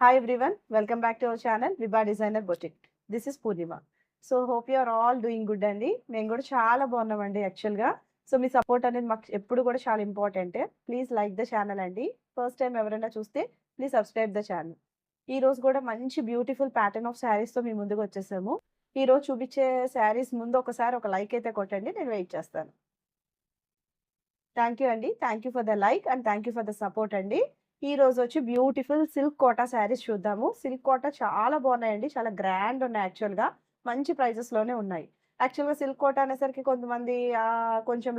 Hi everyone, welcome back to our channel Vibha Designer Boutique. This is Purnima. So hope you are all doing good అండి. మేము కూడా చాలా బాగున్నామండి యాక్చువల్‌గా. So మీ support అనేది మాకు ఎప్పుడు కూడా చాలా ఇంపార్టెంటే. ప్లీజ్ లైక్ ద ఛానల్ అండి. ఫస్ట్ టైమ్ ఎవరైనా చూస్తే ప్లీజ్ సబ్స్క్రైబ్ ద ఛానల్. ఈరోజు కూడా మంచి బ్యూటిఫుల్ ప్యాటర్న్ ఆఫ్ శారీస్‌తో మీ ముందుకు వచ్చేసాము. ఈరోజు చూపించే శారీస్ ముందు ఒకసారి ఒక లైక్ అయితే కొట్టండి. నేను వెయిట్ చేస్తాను. థ్యాంక్ యూ అండి. Thank you for the like and thank you for the support అండి. ఈ రోజు వచ్చి బ్యూటిఫుల్ సిల్క్ కోటా శారీస్ చూద్దాము. సిల్క్ కోటా చాలా బాగున్నాయండి. చాలా గ్రాండ్ ఉన్నాయి యాక్చువల్‌గా. మంచి ప్రైజెస్‌లోనే ఉన్నాయి. యాక్చువల్‌గా సిల్క్ కోటా అనేసరికి కొంతమంది కొంచెం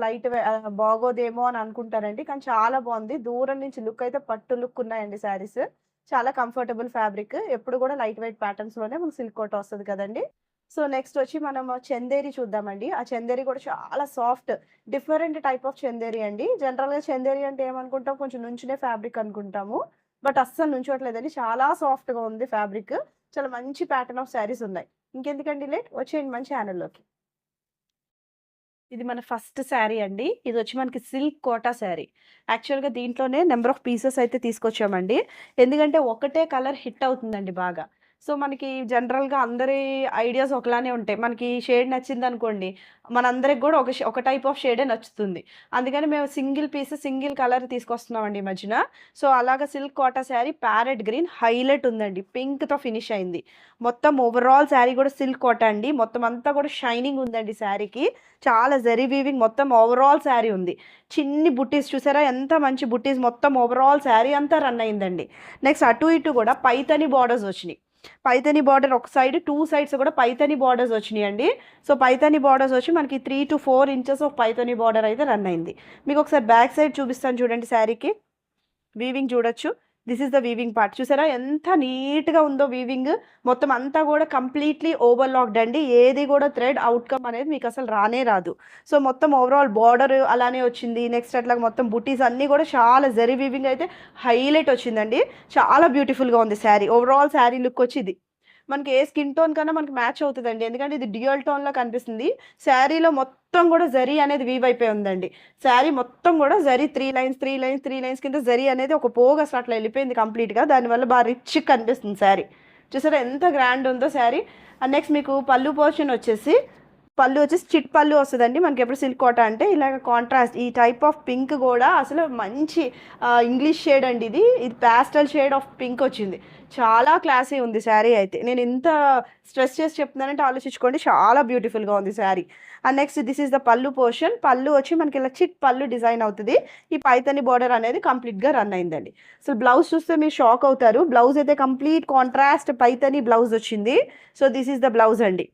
బాగోదేమో అని అనుకుంటారండి. కానీ చాలా బాగుంది. దూరం నుంచి లుక్ అయితే పట్టు లుక్ ఉన్నాయండి శారీస్. చాలా కంఫర్టబుల్ ఫ్యాబ్రిక్. ఎప్పుడు కూడా లైట్ వెయిట్ ప్యాటర్న్స్‌లోనే మనకు సిల్క్ కోటా వస్తది కదండీ! సో నెక్స్ట్ వచ్చి మనము చందేరి చూద్దామండి. ఆ చందేరి కూడా చాలా soft different type of Chanderi అండి. జనరల్‌గా చందేరి అంటే ఏమనుకుంటాం కొంచెం నుంచునే ఫ్యాబ్రిక్ అనుకుంటాము. బట్ అస్సలు నుంచోట్లేదండి. చాలా సాఫ్ట్‌గా ఉంది ఫ్యాబ్రిక్. చాలా మంచి ప్యాటర్న్ ఆఫ్ శారీస్ ఉన్నాయి. ఇంకెందుకండి లేట్ వచ్చేయండి మన ఛానల్‌లోకి. ఇది మన ఫస్ట్ శారీ అండి. ఇదొచ్చి మనకి సిల్క్ కోటా శారీ. యాక్చువల్‌గా దీంట్లోనే నంబర్ ఆఫ్ పీసెస్ అయితే తీసుకొచ్చామండి. ఎందుకంటే ఒకటే కలర్ హిట్ అవుతుందండి బాగా. సో, మనకి జనరల్‌గా అందరి ఐడియాస్ ఒకలానే ఉంటాయి. మనకి షేడ్ నచ్చిందనుకోండి, మనందరికి గూడా ఒక టైప్ ఆఫ్ షేడే నచ్చుతుంది. అందుకని మేము సింగిల్ పీస్, సింగిల్ కలర్ తీసుకొస్తున్నామండి ఈ మధ్యన. సో, అలాగా silk Kota sari parrot green highlight ఉందండి. పింక్‌తో ఫినిష్ అయింది. మొత్తం ఓవరాల్ శారీ గూడా సిల్క్ కోటా అండి. మొత్తం అంతా గూడా షైనింగ్ ఉందండి శారీకి. చాలా జరీ వీవింగ్ మొత్తం ఓవరాల్ శారీ ఉంది. చిన్ని బుట్టీస్ చూసారా ఎంత మంచి బుట్టీస్ మొత్తం ఓవరాల్ శారీ అంతా రన్ అయిందండి. నెక్స్ట్ అటు ఇటు గూడా పైతాని బార్డర్స్ వచ్చినియి. పైతాని బార్డర్ ఒక సైడ్ 2 సైడ్స్ కూడా పైతాని బార్డర్స్ వచ్చినియండి. సో, పైతాని బార్డర్స్ వచ్చి మనకి 3-4 ఇంచెస్ ఆఫ్ పైతాని బార్డర్ అయితే రన్ అయింది. మీకు ఒకసారి బ్యాక్ సైడ్ చూపిస్తాను చూడండి శారీకి. వీవింగ్ చూడొచ్చు. This is the weaving part. చూసారా ఎంత నీట్‌గా ఉందో వీవింగ్. మొత్తం అంతా గూడా కంప్లీట్‌లీ ఓవర్‌లాక్డ్ అండి. ఏది గూడా థ్రెడ్ అవుట్‌కమ్ అనేది మీకసలు రానే రాదు. సో, మొత్తం ఓవరాల్ బార్డర్ అలానే వచ్చింది. నెక్స్ట్ అట్లా మొత్తం బుటీస్ అన్నీ గూడా చాలా జరీ వీవింగ్ అయితే హైలైట్ వచ్చిందండి. చాలా బ్యూటిఫుల్‌గా ఉంది శారీ. ఓవరాల్ శారీ లుక్ వచ్చి ఇది. మనకి ఏ స్కిన్ టోన్ కన్నా మనకి మ్యాచ్ అవుతదండి. ఎందుకంటే ఇది డ్యూయల్ టోన్‌లా కనిపిస్తుంది. శారీలో మొత్తం గూడా జరీ అనేది వీవ్ అయిపోయి ఉందండి. శారీ మొత్తం గూడా జరీ 3 లైన్స్, 3 లైన్స్, 3 లైన్స్ కింద జరీ అనేది ఒక పోగు అసలు అట్లా ఎళ్ళిపోయింది కంప్లీట్‌గా. దానివల్ల రిచ్‌గా కనిపిస్తుంది శారీ. చూసారా ఎంత గ్రాండ్ ఉందో శారీ. అండ్ నెక్స్ట్ మీకు పల్లు పోర్షన్ వచ్చేసి పళ్ళు వచ్చేసి చిట్ పళ్ళు వస్తదండి. మనకెప్పుడు సిల్క్ కోటా అంటే ఇలాగ కాంట్రాస్ట్ ఈ టైప్ ఆఫ్ పింక్ గూడా అసలు మంచి ఇంగ్లీష్ షేడ్ అండి ఇది. ఇది పాస్టల్ షేడ్ ఆఫ్ పింక్ వచ్చింది. చాలా క్లాసీ ఉంది శారీ అయితే. నేను ఇంత స్ట్రెస్ చేసి చెప్తున్నానంటే ఆలోచించుకోండి. చాలా బ్యూటిఫుల్‌గా ఉంది sari. And next this is the పల్లు పోర్షన్. పళ్ళు వచ్చి మనకి ఇలా చిట్ పళ్ళు డిజైన్ అవుతది. ఈ పైతాని బార్డర్ అనేది కంప్లీట్‌గా రన్ అయిందండి. అసలు బ్లౌజ్ చూస్తే మీరు షాక్ అవుతారు. బ్లౌజ్ అయితే కంప్లీట్ కాంట్రాస్ట్ పైతాని బ్లౌజ్ వచ్చింది. So, this is the blouse అండి.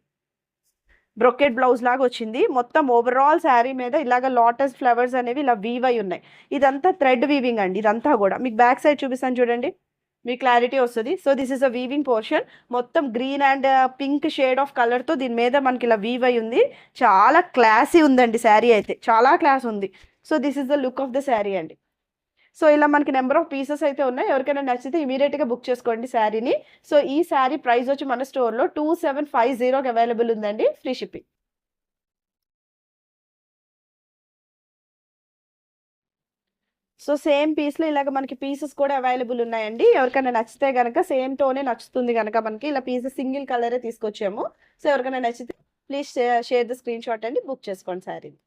బ్రొకెట్ బ్లౌజ్ లాగా వచ్చింది. మొత్తం ఓవరాల్ శారీ మీద ఇలాగ లోటస్ ఫ్లవర్స్ అనేవి ఇలా వీవ్ అయి ఉన్నాయి. ఇదంతా థ్రెడ్ వీవింగ్ అండి ఇదంతా గూడా. మీకు బ్యాక్ సైడ్ చూపిస్తాను చూడండి. మీకు క్లారిటీ వస్తది. So, this is a weaving portion. మొత్తం green and pink shade of కలర్‌తో దీని మీద మనకి ఇలా వీవ్ అయి ఉంది. చాలా క్లాసీ ఉందండి శారీ అయితే. చాలా క్లాస్ ఉంది. So, this is the look of the sari అండి. సో, ఇలా మనకి నంబర్ ఆఫ్ పీసెస్ అయితే ఉన్నాయి. ఎవరికైనా నచ్చితే ఇమ్మీడియేట్‌గా బుక్ చేసుకోండి శారీని. సో, ఈ శారీ ప్రైస్ వచ్చి మన స్టోర్‌లో 2750కి అవైలబుల్ ఉందండి. Free shipping. సో, సేమ్ పీస్‌లో ఇలాగ మనకి పీసెస్ కూడా అవైలబుల్ ఉన్నాయండి. ఎవరికైనా నచ్చితే గనక సేమ్ టోనే నచ్చుతుంది గనక మనకి ఇలా పీసెస్ సింగిల్ కలరే తీసుకొచ్చాము. సో, ఎవరికైనా నచ్చితే please share the screen shot అండి. బుక్ చేసుకోండి శారీని.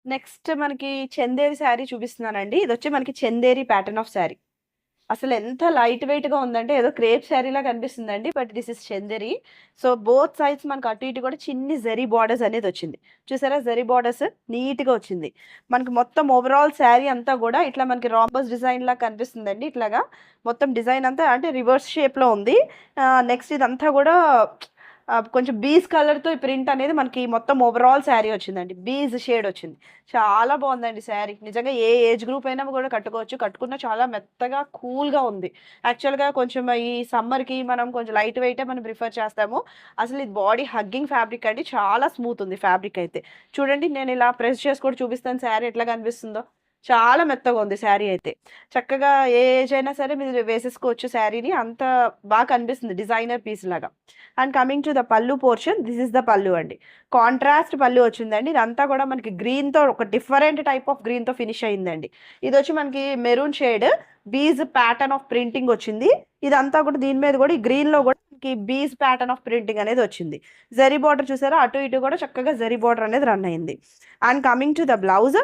నెక్స్ట్ మనకి చందేరి శారీ చూపిస్తున్నానండి. ఇదొచ్చి మనకి చందేరి ప్యాటర్న్ ఆఫ్ శారీ. అసలు ఎంత లైట్ వెయిట్‌గా ఉందంటే ఏదో క్రేప్ శారీలా కనిపిస్తుందండి. But this is Chanderi. So, both sides మనకు అటు ఇటు కూడా చిన్ని జరీ బార్డర్స్ అనేదొచ్చింది. చూసారా జరీ బార్డర్స్ నీట్‌గా వచ్చింది. మనకి మొత్తం ఓవరాల్ శారీ అంతా గూడా ఇట్లా మనకి రాంబస్ డిజైన్‌లా కనిపిస్తుందండి. ఇట్లాగా మొత్తం డిజైన్ అంతా అంటే రివర్స్ షేప్‌లో ఉంది. నెక్స్ట్ ఇదంతా గూడా కొంచెం బీజ్ కలర్‌తో ఈ ప్రింట్ అనేది మనకి మొత్తం ఓవరాల్ శారీ వచ్చిందండి. బీజ్ షేడ్ వచ్చింది. చాలా బావుందండి శారీ. నిజంగా ఏ ఏజ్ గ్రూప్ అయినా గూడా కట్టుకోవచ్చు. కట్టుకున్న చాలా మెత్తగా, కూల్‌గా ఉంది. యాక్చువల్‌గా కొంచెం ఈ సమ్మర్‌కి మనం కొంచెం లైట్ వెయిటే మనం ప్రిఫర్ చేస్తాము. అసలు ఇది బాడీ హగ్గింగ్ ఫ్యాబ్రిక్ అండి. చాలా స్మూత్ ఉంది ఫ్యాబ్రిక్ అయితే. చూడండి నేను ఇలా ప్రెస్ చేసి కూడా చూపిస్తాను శారీ ఎట్లా కనిపిస్తుందో. చాలా మెత్తగా ఉంది శారీ అయితే. చక్కగా ఏ ఏజ్ అయినా సరే మీరు వేసేసుకోవచ్చు శారీని. అంత బాగా కనిపిస్తుంది డిజైనర్ పీస్ లాగా. అండ్ కమింగ్ టు ద పల్లు పోర్షన్ దిస్ ఇస్ ద పల్లు అండి. కాంట్రాస్ట్ పల్లు వచ్చిందండి. ఇదంతా కూడా మనకి గ్రీన్‌తో ఒక డిఫరెంట్ టైప్ ఆఫ్ గ్రీన్‌తో ఫినిష్ అయిందండి. ఇదొచ్చి మనకి maroon shade. Beige pattern of printing వచ్చింది. ఇదంతా కూడా దీని మీద కూడా ఈ గ్రీన్ లో కూడా బీజ్ ప్యాటర్న్ ఆఫ్ ప్రింటింగ్ అనేది వచ్చింది. జరీ బార్డర్ చూసారా, అటు ఇటు కూడా చక్కగా జరీ బార్డర్ అనేది రన్ అయింది. And coming to the blouse,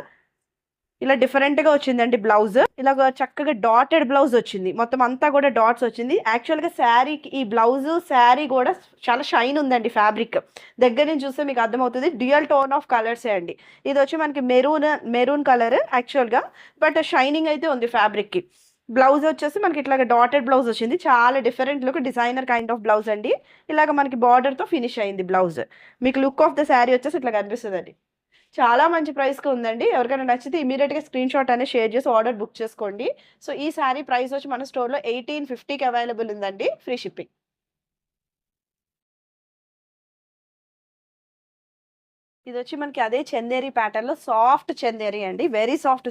ఇలా డిఫరెంట్ గా వచ్చిందండి బ్లౌజ్. ఇలా చక్కగా డాటెడ్ బ్లౌజ్ వచ్చింది, మొత్తం అంతా కూడా డాట్స్ వచ్చింది. యాక్చువల్ గా శారీకి ఈ బ్లౌజ్ శారీ కూడా చాలా షైన్ ఉందండి. ఫ్యాబ్రిక్ దగ్గర నుంచి చూస్తే మీకు అర్థమవుతుంది, డ్యూయల్ టోన్ ఆఫ్ కలర్సే అండి. ఇది వచ్చి మనకి మెరూన్ కలర్ యాక్చువల్ గా, బట్ షైనింగ్ అయితే ఉంది ఫ్యాబ్రిక్ కి. బ్లౌజ్ వచ్చేసి మనకి ఇట్లాగ డాటెడ్ బ్లౌజ్ వచ్చింది, చాలా different look, designer kind of blouse అండి. ఇలాగ మనకి బార్డర్ తో ఫినిష్ అయింది బ్లౌజ్. మీకు లుక్ ఆఫ్ ద శారీ వచ్చేసి ఇట్లా కనిపిస్తుంది అండి. చాలా మంచి ప్రైస్కి ఉందండి. ఎవరికైనా నచ్చితే ఇమీడియట్గా స్క్రీన్ షాట్ అనేది షేర్ చేసి ఆర్డర్ బుక్ చేసుకోండి. సో ఈ శారీ ప్రైస్ వచ్చి మన స్టోర్లో 1850కి అవైలబుల్ ఉందండి, ఫ్రీ షిప్పింగ్. ఇది వచ్చి మనకి అదే చందేరి ప్యాటర్న్ లో సాఫ్ట్ చందేరి అండి, వెరీ సాఫ్ట్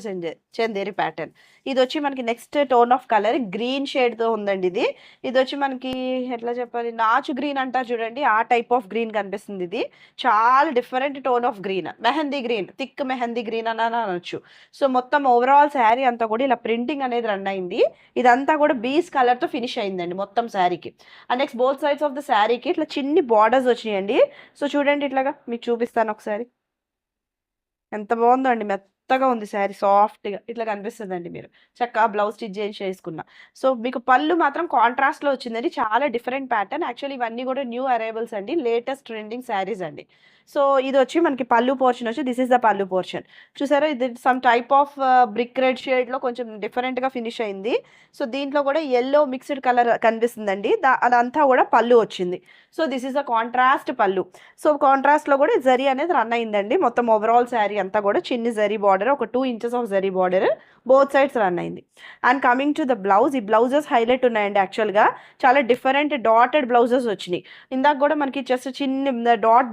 చందేరి ప్యాటర్న్. ఇది వచ్చి మనకి next tone of colour green shade తో ఉందండి. ఇది వచ్చి మనకి ఎట్లా చెప్పాలి, నాచు గ్రీన్ అంటారు చూడండి, ఆ టైప్ ఆఫ్ గ్రీన్ కనిపిస్తుంది. ఇది చాలా different tone of green, mehndi green, thick mehndi green అని అనొచ్చు. సో మొత్తం ఓవరాల్ శారీ అంతా కూడా ఇలా ప్రింటింగ్ అనేది రన్ అయింది. ఇదంతా కూడా బీస్ కలర్ తో ఫినిష్ అయిందండి మొత్తం శారీకి. And next both sides of the శారీకి ఇట్లా చిన్ని బార్డర్స్ వచ్చినాయండి. సో చూడండి, ఇట్లాగా మీకు చూపిస్తాను ఒకసారి. ఎంత బాగుందో అండి, మెత్తగా ఉంది శారీ, సాఫ్ట్గా ఇట్లా కనిపిస్తుందండి. మీరు చక్కగా బ్లౌజ్ స్టిచ్ చేసి చేసుకున్నా. సో మీకు పళ్ళు మాత్రం కాంట్రాస్ట్లో వచ్చిందండి, చాలా డిఫరెంట్ ప్యాటర్న్. యాక్చువల్లీ ఇవన్నీ కూడా న్యూ అరైవల్స్ అండి, లేటెస్ట్ ట్రెండింగ్ శారీస్ అండి. సో ఇది వచ్చి మనకి పళ్ళు పోర్షన్ వచ్చి దిస్ ఇస్ ద పళ్ళు పోర్షన్. చూసారా, ఇది some type of brick red షేడ్లో కొంచెం డిఫరెంట్గా ఫినిష్ అయింది. సో దీంట్లో కూడా ఎల్లో మిక్స్డ్ కలర్ కనిపిస్తుందండి, అదంతా కూడా పళ్ళు వచ్చింది. So this is the contrast పళ్ళు. సో కాంట్రాస్ట్లో కూడా జరీ అనేది రన్ అయిందండి. మొత్తం ఓవరాల్ శారీ అంతా కూడా చిన్ని జరీ బార్డర్, ఒక 2 inches of zari border both sides run అయింది. And coming to the blouse, ఈ బ్లౌజెస్ హైలైట్ ఉన్నాయండి. యాక్చువల్గా చాలా డిఫరెంట్ డాటెడ్ బ్లౌజెస్ వచ్చినాయి. ఇందాక కూడా మనకి జస్ట్ చిన్న డాట్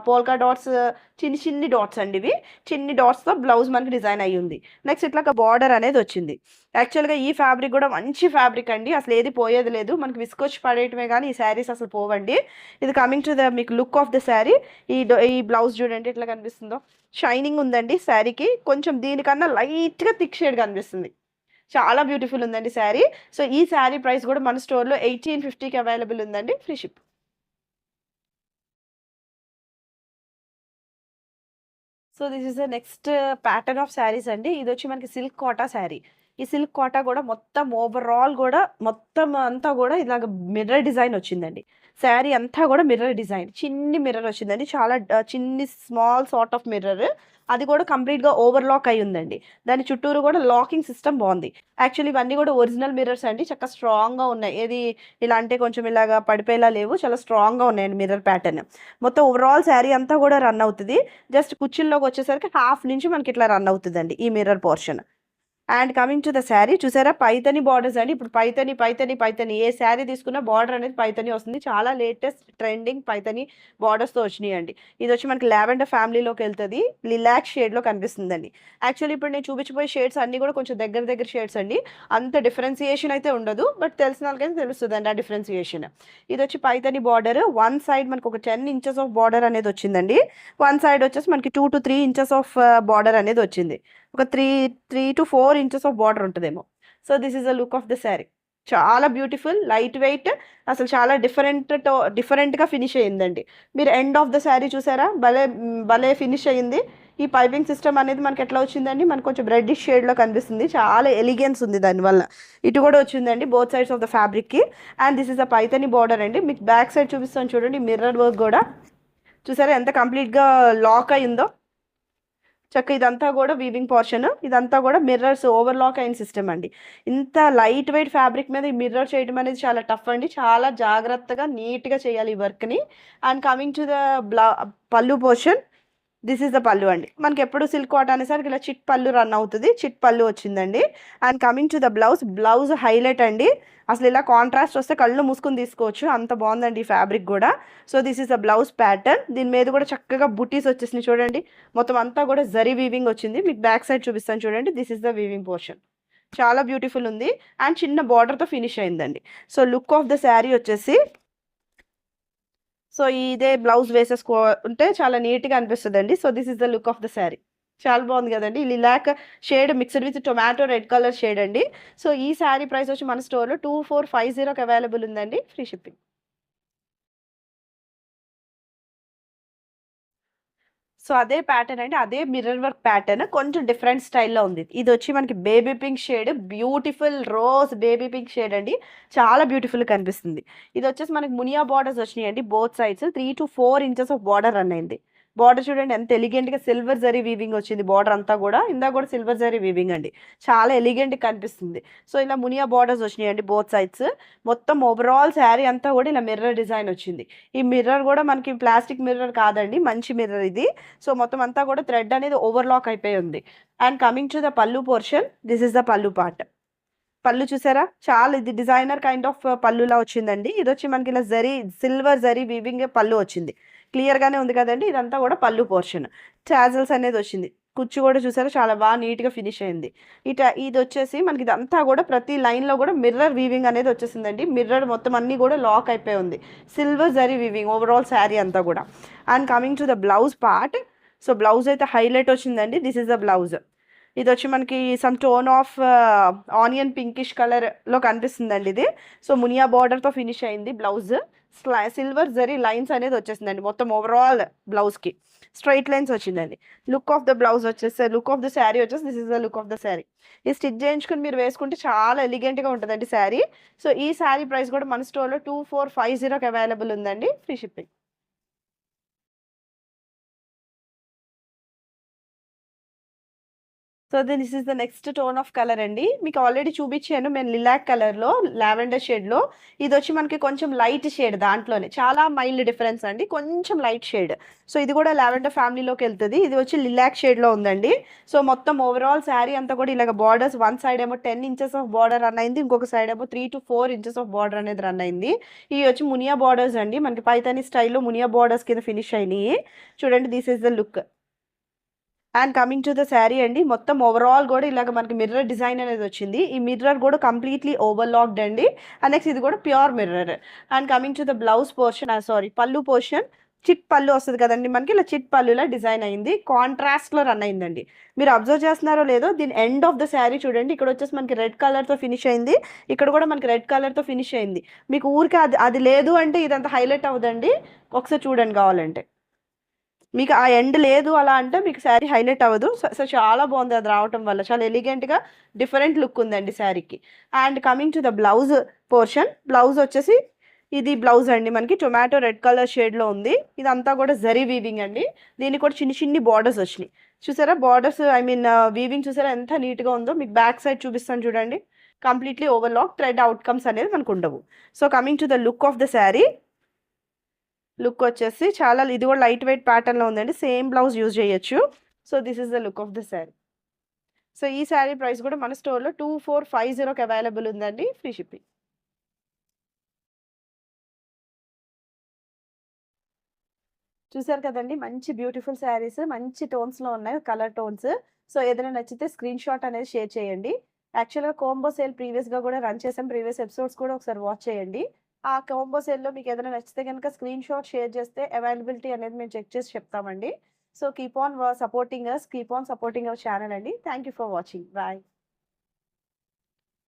పోల్కా డాట్స్, చిన్ని డాట్స్ అండి, ఇవి చిన్ని డాట్స్తో బ్లౌజ్ మనకి డిజైన్ అయ్యి ఉంది. నెక్స్ట్ ఇట్లా ఒక బార్డర్ అనేది వచ్చింది. యాక్చువల్గా ఈ ఫ్యాబ్రిక్ కూడా మంచి ఫ్యాబ్రిక్ అండి, అసలు ఏది పోయేది లేదు. మనకి విసుకొచ్చి పడేయటమే కానీ ఈ శారీస్ అసలు పోవండి. ఇది కమింగ్ టు ద మీకు లుక్ ఆఫ్ ద శారీ. ఈ బ్లౌజ్ చూడండి ఎట్లా కనిపిస్తుందో, షైనింగ్ ఉందండి శారీకి. కొంచెం దీనికన్నా లైట్గా థిక్ షేడ్ కనిపిస్తుంది, చాలా బ్యూటిఫుల్ ఉందండి శారీ. సో ఈ శారీ ప్రైస్ కూడా మన స్టోర్లో 1850కి అవైలబుల్ ఉందండి, free ship. So this is the next pattern of saris అండి. ఇది వచ్చి మనకి సిల్క్ కోటా శారీ. ఈ సిల్క్ కోటా కూడా మొత్తం ఓవరాల్ కూడా మొత్తం అంతా కూడా ఇలాగ మిర్రర్ డిజైన్ వచ్చిందండి. శారీ అంతా కూడా మిర్రర్ డిజైన్, చిన్ని మిర్రర్ వచ్చిందండి, చాలా చిన్ని స్మాల్ సార్ట్ ఆఫ్ మిర్రర్. అది కూడా కంప్లీట్గా ఓవర్లాక్ అయి ఉందండి. దాని చుట్టూరు కూడా లాకింగ్ సిస్టమ్ బాగుంది. యాక్చువల్లీ ఇవన్నీ కూడా ఒరిజినల్ మిర్రర్స్ అండి, చక్కగా స్ట్రాంగ్గా ఉన్నాయి. ఏది ఇలా అంటే కొంచెం ఇలాగా పడిపోయేలా లేవు, చాలా స్ట్రాంగ్గా ఉన్నాయండి మిర్రర్ ప్యాటర్న్. మొత్తం ఓవరాల్ శారీ అంతా కూడా రన్ అవుతుంది. జస్ట్ కుచ్చిల్లోకి వచ్చేసరికి హాఫ్ నుంచి మనకి ఇట్లా రన్ అవుతుందండి ఈ mirror portion. And coming to the sari, చూసారా పైతని బార్డర్స్ అండి. ఇప్పుడు పైతని ఏ శారీ తీసుకున్నా బార్డర్ అనేది పైతని వస్తుంది. చాలా లేటెస్ట్ ట్రెండింగ్ పైతని బార్డర్స్తో వచ్చినాయి అండి. ఇది వచ్చి మనకి లావెండర్ ఫ్యామిలీలోకి వెళ్తుంది, లిలాక్ షేడ్లో కనిపిస్తుందండి. యాక్చువల్లీ ఇప్పుడు నేను చూపించిపోయే షేడ్స్ అన్నీ కూడా కొంచెం దగ్గర షేడ్స్ అండి, అంత డిఫరెన్సియేషన్ అయితే ఉండదు, బట్ తెలిసిన వాళ్ళకైతే తెలుస్తుందండి ఆ డిఫరెన్సియేషన్. ఇది వచ్చి పైతని బార్డర్, వన్ సైడ్ మనకి ఒక 10 ఇంచెస్ ఆఫ్ బార్డర్ అనేది వచ్చిందండి. వన్ సైడ్ వచ్చేసి మనకి 2 to 3 ఇంచెస్ ఆఫ్ బార్డర్ అనేది వచ్చింది. ఒక 3 to 4 ఇంచెస్ ఆఫ్ బార్డర్ ఉంటుందేమో. So this is the look of the sari. చాలా బ్యూటిఫుల్, లైట్ వెయిట్, అసలు చాలా డిఫరెంట్గా ఫినిష్ అయ్యిందండి. మీరు ఎండ్ ఆఫ్ ద శారీ చూసారా, భలే ఫినిష్ అయ్యింది. ఈ పైపింగ్ సిస్టమ్ అనేది మనకి ఎట్లా వచ్చిందండి, మనకు కొంచెం రెడ్డిష్ షేడ్లో కనిపిస్తుంది, చాలా ఎలిగెన్స్ ఉంది దానివల్ల. ఇటు కూడా వచ్చిందండి బోత్ సైడ్స్ ఆఫ్ ద ఫ్యాబ్రిక్కి. And this is the Paithani border అండి. మీకు బ్యాక్ సైడ్ చూపిస్తాను చూడండి, మిర్రర్ వర్క్ కూడా చూసారా ఎంత కంప్లీట్గా లాక్ అయిందో. చక్క ఇదంతా కూడా వీవింగ్ పోర్షన్, ఇదంతా కూడా మిర్రర్స్ ఓవర్లాక్ అయిన సిస్టమ్ అండి. ఇంత లైట్ వెయిట్ ఫ్యాబ్రిక్ మీద ఈ మిర్రర్ చేయడం అనేది చాలా టఫ్ అండి, చాలా జాగ్రత్తగా నీట్గా చేయాలి ఈ వర్క్ని. అండ్ కమింగ్ టు ద పళ్ళు పోర్షన్, దిస్ ఈస్ ద పళ్ళు అండి. మనకి ఎప్పుడు సిల్క్ కాటన్ అనేసరికి ఇలా చిట్ పళ్ళు రన్ అవుతుంది, చిట్ పళ్ళు వచ్చిందండి. And coming to the blouse highlight అండి. అసలు ఇలా కాంట్రాస్ట్ వస్తే కళ్ళు మూసుకుని తీసుకోవచ్చు, అంత బాగుందండి ఈ ఫ్యాబ్రిక్ కూడా. So this is the blouse pattern. దీని మీద కూడా చక్కగా బుటీస్ వచ్చేసినాయి చూడండి, మొత్తం అంతా కూడా జరీ వీవింగ్ వచ్చింది. మీకు బ్యాక్ సైడ్ చూపిస్తాను చూడండి, this is the weaving portion. చాలా బ్యూటిఫుల్ ఉంది అండ్ చిన్న బార్డర్తో ఫినిష్ అయిందండి. So look of the sari వచ్చేసి, సో ఇదే బ్లౌజ్ వేసేసుకో ఉంటే చాలా నీట్గా అనిపిస్తుంది అండి. So this is the look of the sari. చాలా బాగుంది కదండి. Lilac shade mixed with tomato red colour shade అండి. సో ఈ శారీ ప్రైస్ వచ్చి మన స్టోర్‌లో 2450కి అవైలబుల్ ఉందండి. Free shipping. సో అదే ప్యాటర్న్ అండి. అదే మిర్రర్ వర్క్ ప్యాటర్న్ కొంచెం డిఫరెంట్ స్టైల్‌లో ఉంది. ఇదొచ్చి మనకి baby pink shade, beautiful rose baby pink shade అండి. చాలా బ్యూటిఫుల్‌గా కనిపిస్తుంది. ఇదొచ్చేసి మనకి మునియా బోర్డర్స్ వచ్చినాయండి both sides. 3-4 inches of border run అయింది. బోర్డర్ చూడండి ఎంత ఎలిగెంట్‌గా సిల్వర్ జరీ వీవింగ్ వచ్చింది బోర్డర్ అంతా గూడా. ఇందాక గూడా సిల్వర్ జరీ వీవింగ్ అండి. చాలా ఎలిగెంట్‌గా కనిపిస్తుంది. సో ఇలా మునియా బోర్డర్స్ వచ్చినాయండి బోత్ సైడ్స్. మొత్తం ఓవరాల్ శారీ అంతా గూడా ఇలా మిర్రర్ డిజైన్ వచ్చింది. ఈ మిర్రర్ గూడా మనకి ప్లాస్టిక్ మిర్రర్ కాదండి. మంచి మిర్రర్ ఇది. సో మొత్తం అంతా కూడా థ్రెడ్ అనేది ఓవర్లాక్ అయిపోయి ఉంది. అండ్ కమింగ్ టు ద పల్లు పోర్షన్, దిస్ ఇస్ ద పల్లు పార్ట్. పళ్ళు చూసారా? చాలా ఇది డిజైనర్ కైండ్ ఆఫ్ పళ్ళులా వచ్చిందండి. ఇదొచ్చి మనకి ఇలా జరీ సిల్వర్ జరీ వీవింగ్ పళ్ళు వచ్చింది. క్లియర్ గానే ఉంది కదండి. ఇదంతా కూడా పళ్ళు పోర్షన్. టాజల్స్ అనేది వచ్చింది. కుచ్చు కూడా చూసారా చాలా బాగా నీట్‌గా ఫినిష్ అయింది. ఇదొచ్చేసి మనకి ఇదంతా కూడా ప్రతి లైన్‌లో కూడా మిర్రర్ వీవింగ్ అనేది వచ్చేసిందండి. మిర్రర్ మొత్తం అన్నీ కూడా లాక్ అయిపోయి ఉంది. Silver zari weaving overall sari అంతా కూడా. And coming to the blouse part. So blouse అయితే హైలైట్ వచ్చిందండి. This is the blouse. ఇదొచ్చి మనకి some tone of onion pinkish కలర్‌లో కనిపిస్తుందండి ఇది. సో మునియా బార్డర్‌తో ఫినిష్ అయింది బ్లౌజ్. సిల్వర్ జరీ లైన్స్ అనేది వచ్చేసిందండి మొత్తం ఓవరాల్ బ్లౌజ్‌కి. స్ట్రెయిట్ లైన్స్ వచ్చిందండి. లుక్ ఆఫ్ ద బ్లౌజ్ వచ్చేసి లుక్ ఆఫ్ ద శారీ వచ్చేసి this is the look of the sari. ఇది స్టిచ్ చేయించుకొని మీరు వేసుకుంటే చాలా ఎలిగెంట్‌గా ఉంటదండి శారీ. సో ఈ శారీ ప్రైస్ కూడా మన స్టోర్‌లో 2450కి అవైలబుల్ ఉందండి. Free shipping. So this is the next tone of colour అండి. మీకు ఆల్రెడీ చూపించాను నేను లిలాక్ కలర్‌లో, లావెండర్ షేడ్‌లో. ఇదొచ్చి మనకి కొంచెం లైట్ షేడ్ దాంట్లోనే. చాలా మైల్డ్ డిఫరెన్స్ అండి. కొంచెం లైట్ షేడ్. సో ఇది కూడా లావెండర్ ఫ్యామిలీలోకెళ్తది. ఇది వచ్చి లిలాక్ షేడ్‌లో ఉందండి. సో మొత్తం ఓవరాల్ శారీ అంతా కూడా ఇలాగ బార్డర్స్ వన్ సైడ్ ఏమో 10 ఇంచెస్ ఆఫ్ బార్డర్ రన్ అయింది. ఇంకొక సైడ్ ఏమో 3-4 ఇంచెస్ ఆఫ్ బార్డర్ అనేది రన్ అయింది. ఇవి వచ్చి మునియా బార్డర్స్ అండి. మనకి పైతాని స్టైల్‌లో మునియా బార్డర్స్ కింద ఫినిష్ అయినియి. చూడండి this is the look. And coming to the sari అండి. మొత్తం ఓవరాల్ గూడా ఇలాగ మనకి మిర్రర్ డిజైన్ అనేదొచ్చింది. ఈ మిర్రర్ గూడా కంప్లీట్‌లీ ఓవర్‌లాక్డ్ అండి. అండ్ నెక్స్ట్ ఇది గూడా pure mirror. And coming to the blouse portion sorry పల్లు పోర్షన్. చిట్ పల్లు వస్తది కదండీ మనకి. ఇలా చిట్ పల్లులా డిజైన్ అయింది. కాంట్రాస్ట్‌లో రన్ అయిందండి. మీరు అబ్జర్వ్ చేస్తున్నారో లేదో దీని ఎండ్ ఆఫ్ ద శారీ చూడండి. ఇక్కడొచ్చేసి మనకి రెడ్ కలర్‌తో ఫినిష్ అయింది. ఇక్కడ గూడా మనకి రెడ్ కలర్‌తో ఫినిష్ అయింది. మీకు ఊరికే అది అది లేదు అంటే ఇదంతా హైలైట్ అవ్వదండి. ఒకసారి చూడండి కావాలంటే. మీకు ఆ ఎండ్ లేదు అలా అంటే మీకు శారీ హైలైట్ అవ్వదు. సో సో చాలా బాగుంది అది రావటం వల్ల. చాలా ఎలిగెంట్‌గా డిఫరెంట్ లుక్ ఉందండి శారీకి. And coming to the blouse portion. Blouse వచ్చేసి ఇది బ్లౌజ్ అండి మనకి టొమాటో రెడ్ కలర్ షేడ్‌లో ఉంది. ఇదంతా కూడా జరీ వీవింగ్ అండి. దీనికి కూడా చిన్ని చిన్ని బార్డర్స్ వచ్చినాయి. చూసారా బార్డర్స్ ఐ మీన్ వీవింగ్ చూసారా ఎంత నీట్‌గా ఉందో. మీకు బ్యాక్ సైడ్ చూపిస్తాను చూడండి. కంప్లీట్‌లీ ఓవర్‌లాక్ థ్రెడ్ అవుట్‌కమ్స్ అనేది మనకు ఉండవు. So coming to the look of the sari. Look వచ్చేసి చాలా ఇది కూడా లైట్ వెయిట్ ప్యాటర్న్‌లో ఉందండి. సేమ్ బ్లౌజ్ యూజ్ చేయొచ్చు. So this is the look of the sari. So ఈ శారీ ప్రైస్ కూడా మన స్టోర్‌లో 2450కి అవైలబుల్ ఉందండి. Free shipping. చూసారు కదండీ! మంచి బ్యూటిఫుల్ శారీస్ మంచి టోన్స్‌లో ఉన్నాయి. Colour tones. సో ఏదైనా నచ్చితే స్క్రీన్ షాట్ అనేది షేర్ చేయండి. యాక్చువల్‌గా కోంబో సేల్ ప్రీవియస్‌గా కూడా రన్ చేసాం. ప్రీవియస్ ఎపిసోడ్స్ కూడా ఒకసారి వాచ్ చేయండి. ఆ కోంబో సేల్‌లో మీకు ఏదైనా నచ్చితే గనుక స్క్రీన్ షాట్ షేర్ చేస్తే అవైలబిలిటీ అనేది మేము చెక్ చేసి చెప్తామండి. So keep on supporting us. Keep on supporting our channel అండి. Thank you for watching. By.